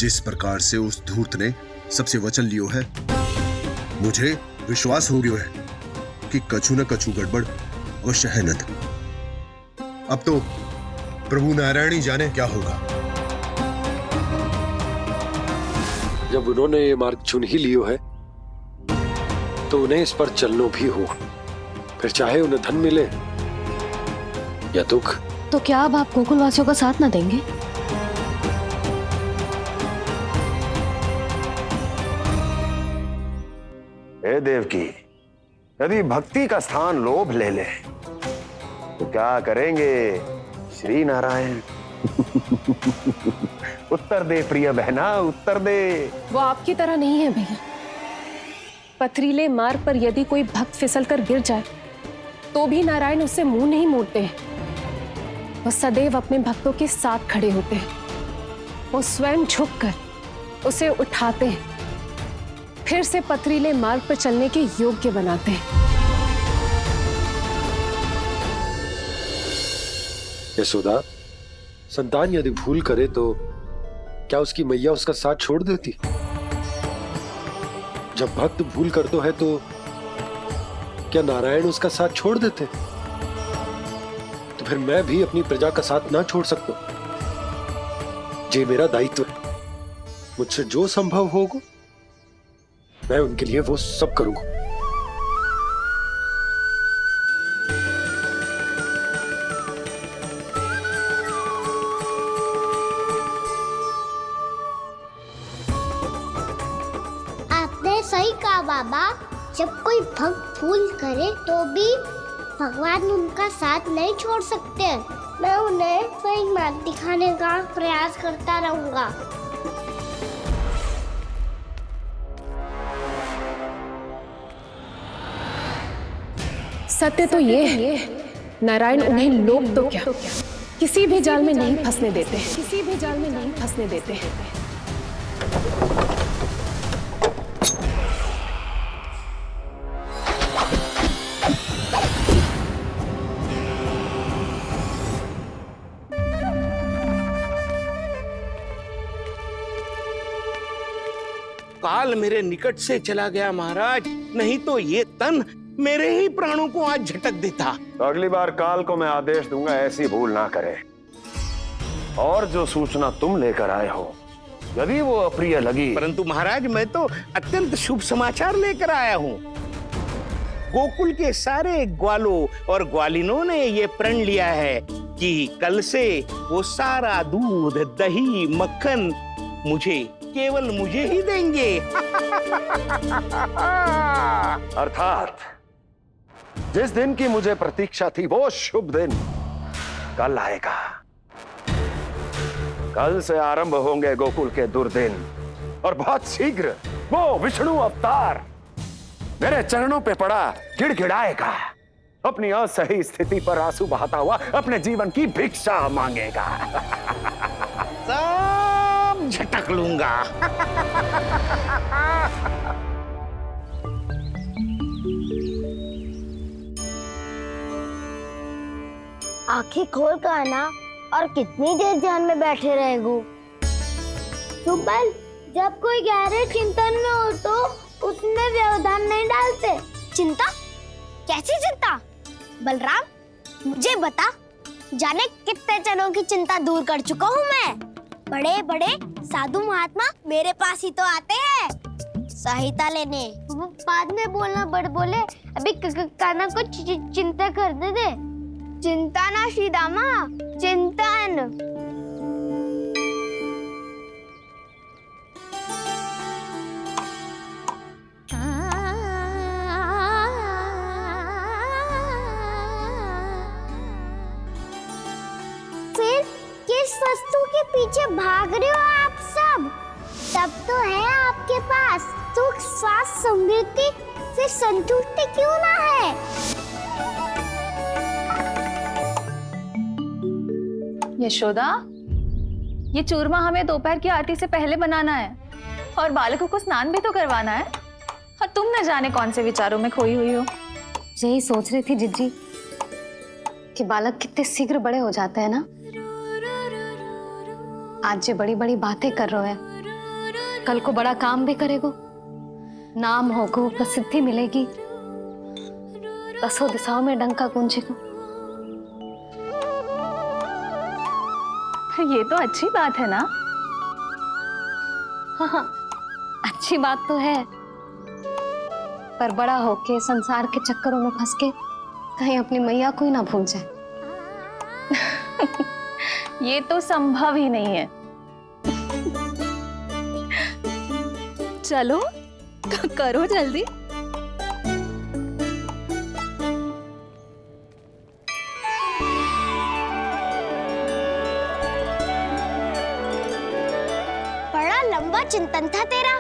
जिस प्रकार से उस धूर्त ने सबसे वचन लियो है, मुझे विश्वास हो गयो है कि कछु न कछु गड़बड़ अवश्य है नंद। अब तो प्रभु नारायण ही जाने क्या होगा। जब उन्होंने ये मार्ग चुन ही लियो है तो उन्हें इस पर चलना भी हो, फिर चाहे उन्हें धन मिले या दुख। तो क्या अब आप गोकुलवासियों का साथ ना देंगे? हे देवकी, यदि भक्ति का स्थान लोभ ले ले तो क्या करेंगे श्री नारायण? उत्तर दे प्रिय बहना, उत्तर दे। वो आपकी तरह नहीं है भैया। पथरीले मार्ग पर यदि कोई भक्त फिसल कर गिर जाए तो भी नारायण उससे मुंह नहीं मोड़ते हैं। वो सदैव अपने भक्तों के साथ खड़े होते हैं। वो स्वयं झुककर उसे उठाते हैं, फिर से पथरीले मार्ग पर चलने के योग्य बनाते हैं। यशोदा, संतान यदि भूल करे तो क्या उसकी मैया उसका साथ छोड़ देती? जब भक्त भूल करते है तो क्या नारायण उसका साथ छोड़ देते? तो फिर मैं भी अपनी प्रजा का साथ ना छोड़ सकता। ये मेरा दायित्व है। मुझसे जो संभव होगा मैं उनके लिए वो सब करूंगा। आपने सही कहा बाबा। जब कोई भक्त भूल करे तो भी भगवान उनका साथ नहीं छोड़ सकते। मैं उन्हें सही मार्ग दिखाने का प्रयास करता रहूंगा। सत्य तो ये है, नारायण उन्हें लोभ तो क्या किसी भी जाल में नहीं फंसने देते, किसी भी जाल में नहीं फंसने देते हैं। काल मेरे निकट से चला गया महाराज, नहीं तो ये तन मेरे ही प्राणों को आज झटक देता। तो अगली बार काल को मैं आदेश दूंगा ऐसी भूल ना करे। और जो सूचना तुम लेकर आए हो यदि वो अप्रिय लगी, परंतु महाराज मैं तो अत्यंत शुभ समाचार लेकर आया हूँ। गोकुल के सारे ग्वालों और ग्वालिनों ने ये प्रण लिया है कि कल से वो सारा दूध, दही, मक्खन केवल मुझे ही देंगे। अर्थात जिस दिन की मुझे प्रतीक्षा थी वो शुभ दिन कल आएगा। कल से आरंभ होंगे गोकुल के दुर्दिन और बहुत शीघ्र वो विष्णु अवतार मेरे चरणों पे पड़ा गिड़गिड़ाएगा। अपनी असही स्थिति पर आंसू बहाता हुआ अपने जीवन की भिक्षा मांगेगा। सब झटक लूंगा। आंखें खोल कर आना। और कितनी देर ध्यान में बैठे रहेगो? सुबह जब कोई गहरे चिंतन में हो तो उसमें व्यवधान नहीं डालते। चिंता? कैसी चिंता? बलराम मुझे बता, जाने कितने जनों की चिंता दूर कर चुका हूँ मैं। बड़े बड़े साधु महात्मा मेरे पास ही तो आते हैं सहायता लेने। बाद में बोलना बड़ बोले, अभी काना को चिंता कर दे। चिंता ना श्रीदामा, चिंतन। फिर किस वस्तु के पीछे भाग रहे हो आप सब? तब तो है आपके पास सुख, स्वास्थ्य, समृद्धि, फिर संतुष्टि क्यों ना है? यशोदा, ये चूरमा हमें दोपहर की आरती से पहले बनाना है और बालकों को स्नान भी तो करवाना है। और तुम न जाने कौन से विचारों में खोई हुई हो। यही सोच रही थी जिज्जी कि बालक कितने शीघ्र बड़े हो जाते हैं ना। आज जो बड़ी बड़ी बातें कर रहे हैं कल को बड़ा काम भी करेगो, नाम होगो, प्रसिद्धि मिलेगी, दसों दिशाओं में डंका गूंजेगो। ये तो अच्छी बात है ना? हाँ, अच्छी बात तो है, पर बड़ा होके संसार के चक्करों में फंस के कहीं अपनी मैया को ही ना भूल जाए। ये तो संभव ही नहीं है। चलो करो जल्दी। बड़ा लंबा चिंतन था तेरा।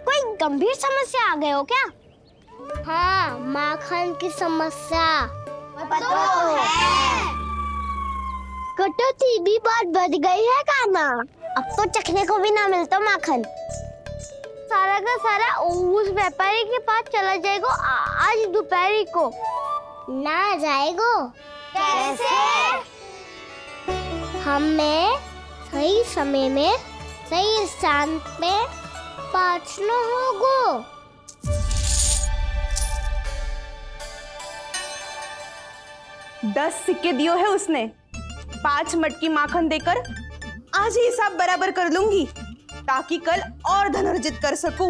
कोई गंभीर समस्या आ गए हो क्या? हाँ, माखन की समस्या तो है। कटौती भी बहुत बढ़ गई है काना। अब तो चखने को भी ना मिलता माखन। सारा का सारा उस व्यापारी के पास चला जाएगा आज दोपहर को। ना जाएगो? कैसे? हमें सही समय में सही स्थान पे पहुंचना होगा। 10 सिक्के दियो है उसने। 5 मटकी माखन देकर आज ही हिसाब बराबर कर लूंगी, ताकि कल और धन अर्जित कर सकूं।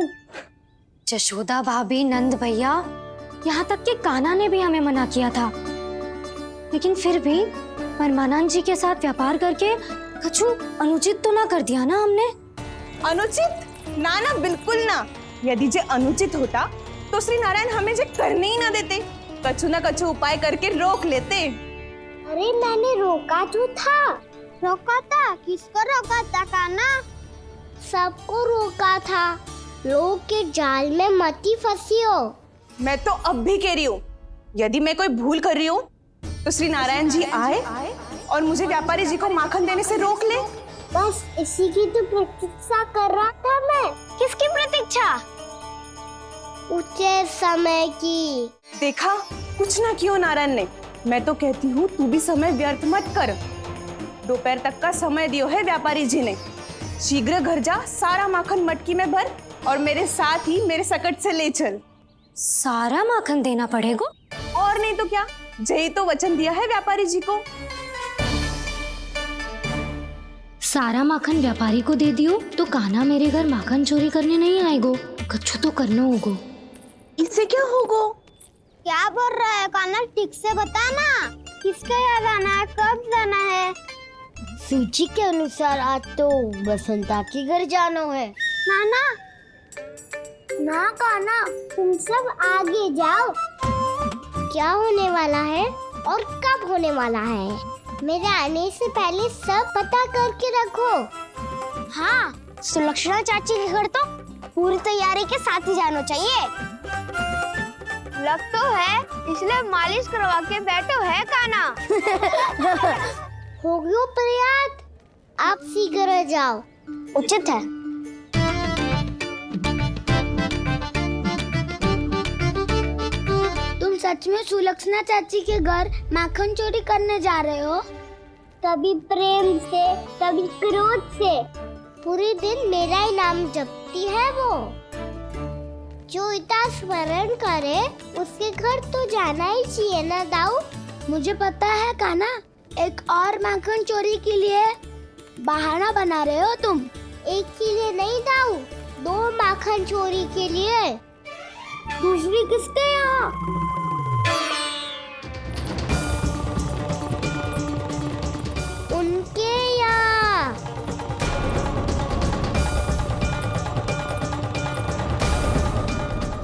जशोदा भाभी, नंद भैया, यहाँ तक कि कान्हा ने भी हमें मना किया था, लेकिन फिर भी परमानंद जी के साथ व्यापार करके कछु अनुचित तो ना कर दिया ना हमने? अनुचित? ना ना, बिल्कुल ना। यदि जे अनुचित होता तो श्री नारायण हमें जे करने ही ना देते, कछु ना कछु उपाय करके रोक लेते। अरे मैंने रोका तो था। रोका था? किसको रोका था कान्हा? सबको रोका था। लोग के जाल में मती फंसी हो। मैं तो अब भी कह रही हूँ, यदि मैं कोई भूल कर रही हूँ तो श्री नारायण जी आए और मुझे व्यापारी जी को माखन देने से रोक ले। बस इसी की तो प्रतीक्षा कर रहा था मैं। किसकी प्रतीक्षा? उचित समय की। देखा, कुछ ना किया नारायण ने। मैं तो कहती हूँ तू भी समय व्यर्थ मत कर। दोपहर तक का समय दियो है व्यापारी जी ने। शीघ्र घर जा, सारा माखन मटकी में भर और मेरे साथ ही मेरे सकट से ले चल। सारा माखन देना पड़ेगा? और नहीं तो क्या, जय तो वचन दिया है व्यापारी जी को। सारा माखन व्यापारी को दे दियो तो कान्हा मेरे घर माखन चोरी करने नहीं आएगो। कछु तो करना होगा। इससे क्या होगा? क्या बोल रहा है कान्हा? ठीक से बता ना। किसका यहाँ जाना है? कब जाना है? सूची के अनुसार आज तो बसंता के घर जाना है। नाना, ना कान्हा, तुम सब आगे जाओ। क्या होने वाला है और कब होने वाला है, मेरे आने से पहले सब पता करके रखो। हाँ, सुलक्षणा चाची के घर तो पूरी तैयारी के साथ ही जाना चाहिए। लग तो है, इसलिए मालिश करवा के बैठो है कान्हा। हो गयो प्रयास, आप शीघ्र जाओ। उचित है। तुम सच में सुलक्षणा चाची के घर माखन चोरी करने जा रहे हो? कभी प्रेम से, कभी क्रोध से, पूरे दिन मेरा ही नाम जपती है वो। जो इतना स्मरण करे उसके घर तो जाना ही चाहिए ना दाऊ। मुझे पता है कान्हा, एक और माखन चोरी के लिए बहाना बना रहे हो तुम। एक के लिए नहीं दाऊ, 2 माखन चोरी के लिए। दूसरी किसके यहाँ? उनके यहाँ।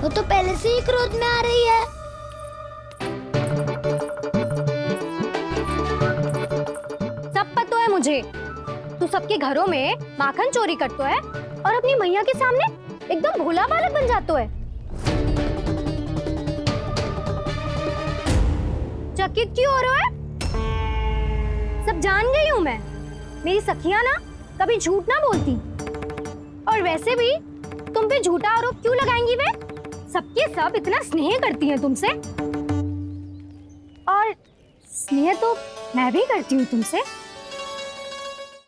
वो तो पहले से ही क्रोध में आ रही है। सब पता है मुझे, तू सबके घरों में माखन चोरी करतो है और अपनी मैया के सामने एकदम भोला बालक बन जातो है। चकित क्यों हो रहे हो? सब जान गई हूं मैं। मेरी सखियां ना कभी झूठ ना बोलती, और वैसे भी तुम पे झूठा आरोप क्यों लगाएंगी वे? सबके सब इतना स्नेह करती हैं तुमसे, और स्नेह तो मैं भी करती हूँ तुमसे।